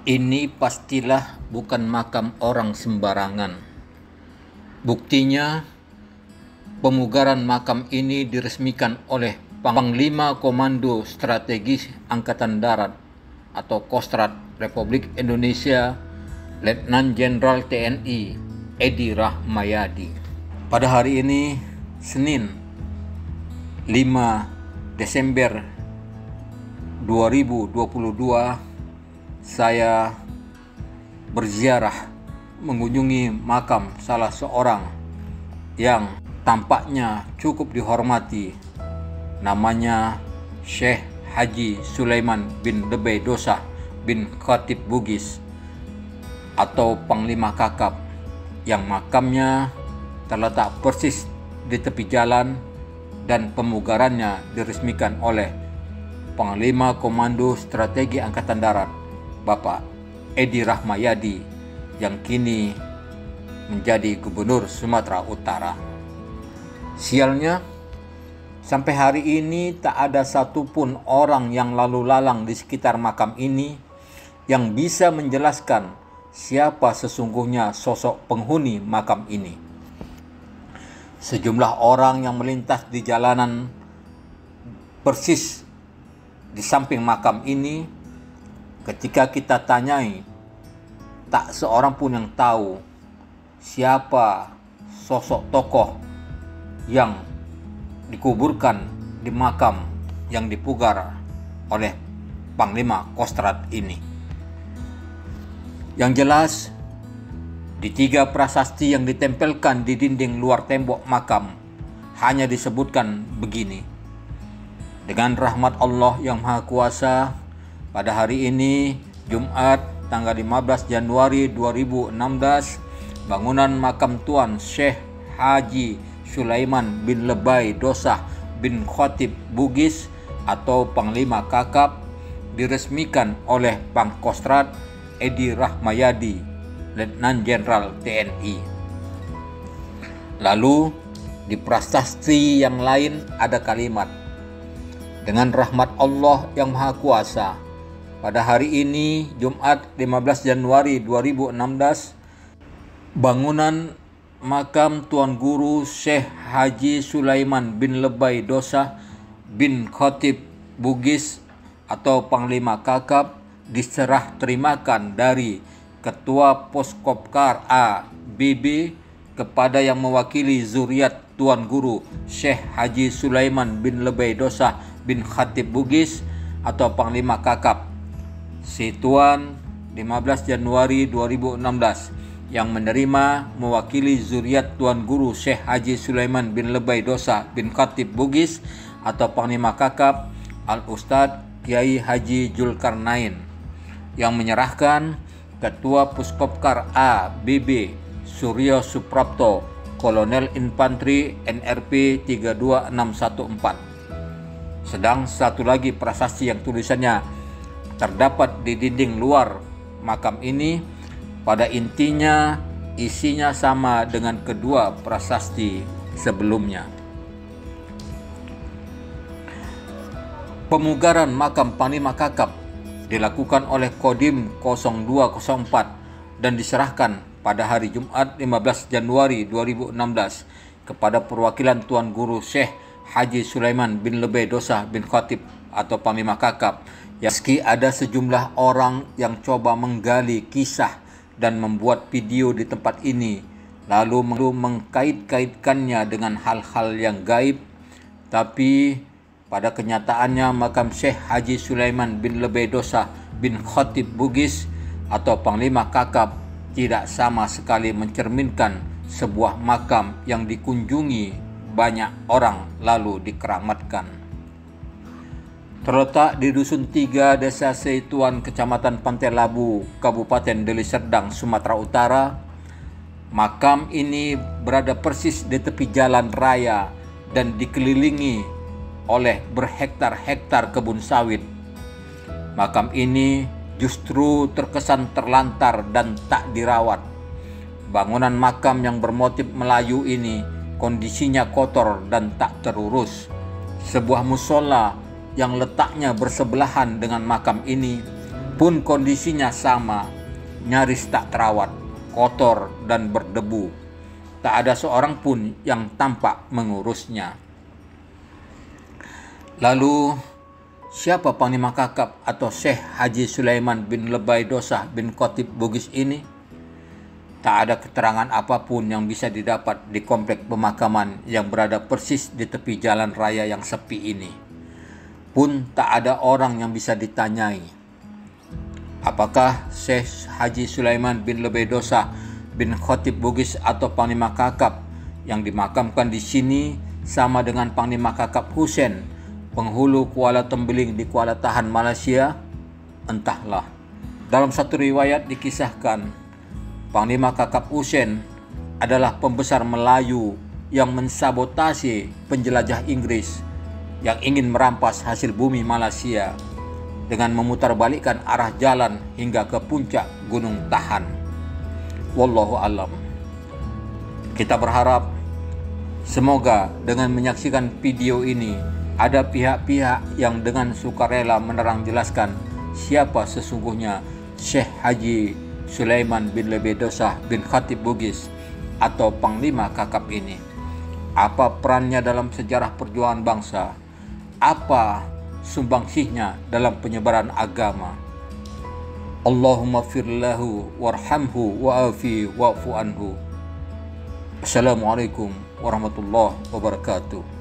Ini pastilah bukan makam orang sembarangan. Buktinya, pemugaran makam ini diresmikan oleh Panglima Komando Strategis Angkatan Darat atau Kostrad Republik Indonesia, Letnan Jenderal TNI Edi Rahmayadi. Pada hari ini, Senin 5 Desember 2022, saya berziarah mengunjungi makam salah seorang yang tampaknya cukup dihormati, namanya Syekh Haji Sulaiman bin Lebay Dosah bin Khatib Bugis atau Panglima Kakap, yang makamnya terletak persis di tepi jalan dan pemugarannya diresmikan oleh Panglima Komando Strategi Angkatan Darat Bapak Edi Rahmayadi yang kini menjadi Gubernur Sumatera Utara. Sialnya, sampai hari ini tak ada satupun orang yang lalu lalang di sekitar makam ini yang bisa menjelaskan siapa sesungguhnya sosok penghuni makam ini. Sejumlah orang yang melintas di jalanan persis di samping makam ini, ketika kita tanyai, tak seorang pun yang tahu siapa sosok tokoh yang dikuburkan di makam yang dipugar oleh Panglima Kostrad ini. Yang jelas, di 3 prasasti yang ditempelkan di dinding luar tembok makam hanya disebutkan begini: dengan rahmat Allah yang Maha Kuasa, pada hari ini, Jumat, tanggal 15 Januari 2016, bangunan makam Tuan Syekh Haji Sulaiman bin Lebay Dosah bin Khatib Bugis atau Panglima Kakap diresmikan oleh Pangkostrat Edi Rahmayadi, Letnan Jenderal TNI. Lalu, di prasasti yang lain ada kalimat, dengan rahmat Allah yang Maha Kuasa, pada hari ini, Jumat 15 Januari 2016, bangunan makam Tuan Guru Syekh Haji Sulaiman bin Lebay Dosah bin Khatib Bugis atau Panglima Kakap diserah terimakan dari Ketua Poskopkar A BB kepada yang mewakili zuriat Tuan Guru Syekh Haji Sulaiman bin Lebay Dosah bin Khatib Bugis atau Panglima Kakap Situan 15 Januari 2016 yang menerima mewakili zuriat Tuan Guru Syekh Haji Sulaiman bin Lebay Dosah bin Khatib Bugis atau Panglima Kakap Al-Ustadz Kiai Haji Zulkarnain, yang menyerahkan Ketua Puskopkar A BB Suryo Suprapto, Kolonel Infanteri NRP 32614. Sedang satu lagi prasasti yang tulisannya terdapat di dinding luar makam ini, pada intinya isinya sama dengan kedua prasasti sebelumnya. Pemugaran makam Panglima Kakap dilakukan oleh Kodim 0204 dan diserahkan pada hari Jumat 15 Januari 2016 kepada perwakilan Tuan Guru Syekh Haji Sulaiman bin Lebay Dosah bin Khatib atau Panglima Kakap. Meski ada sejumlah orang yang coba menggali kisah dan membuat video di tempat ini, lalu mengkait-kaitkannya dengan hal-hal yang gaib, tapi pada kenyataannya makam Syekh Haji Sulaiman bin Lebay Dosah bin Khatib Bugis atau Panglima Kakap tidak sama sekali mencerminkan sebuah makam yang dikunjungi banyak orang lalu dikeramatkan. Terletak di Dusun 3, Desa Seituan, Kecamatan Pantai Labu, Kabupaten Deli Serdang, Sumatera Utara, makam ini berada persis di tepi jalan raya dan dikelilingi oleh berhektar-hektar kebun sawit. Makam ini justru terkesan terlantar dan tak dirawat. Bangunan makam yang bermotif Melayu ini kondisinya kotor dan tak terurus. Sebuah musola yang letaknya bersebelahan dengan makam ini pun kondisinya sama, nyaris tak terawat, kotor dan berdebu. Tak ada seorang pun yang tampak mengurusnya. Lalu, siapa Panglima Kakap atau Syekh Haji Sulaiman bin Lebay Dosah bin Khatib Bugis ini? Tak ada keterangan apapun yang bisa didapat di komplek pemakaman yang berada persis di tepi jalan raya yang sepi ini. Pun tak ada orang yang bisa ditanyai. Apakah Syekh Haji Sulaiman bin Lebay Dosah bin Khatib Bugis atau Panglima Kakap yang dimakamkan di sini sama dengan Panglima Kakap Husein, penghulu Kuala Tembeling di Kuala Tahan, Malaysia? Entahlah. Dalam satu riwayat dikisahkan, Panglima Kakap Husein adalah pembesar Melayu yang mensabotase penjelajah Inggris yang ingin merampas hasil bumi Malaysia dengan memutarbalikkan arah jalan hingga ke puncak Gunung Tahan. Wallahu alam. Kita berharap semoga dengan menyaksikan video ini ada pihak-pihak yang dengan sukarela menerang jelaskan siapa sesungguhnya Syekh Haji Sulaiman bin Lebay Dosah bin Khatib Bugis atau Panglima Kakap ini. Apa perannya dalam sejarah perjuangan bangsa? Apa sumbangsihnya dalam penyebaran agama? Allahumma firlahu warhamhu wa'afi wa'fu anhu. Assalamualaikum warahmatullahi wabarakatuh.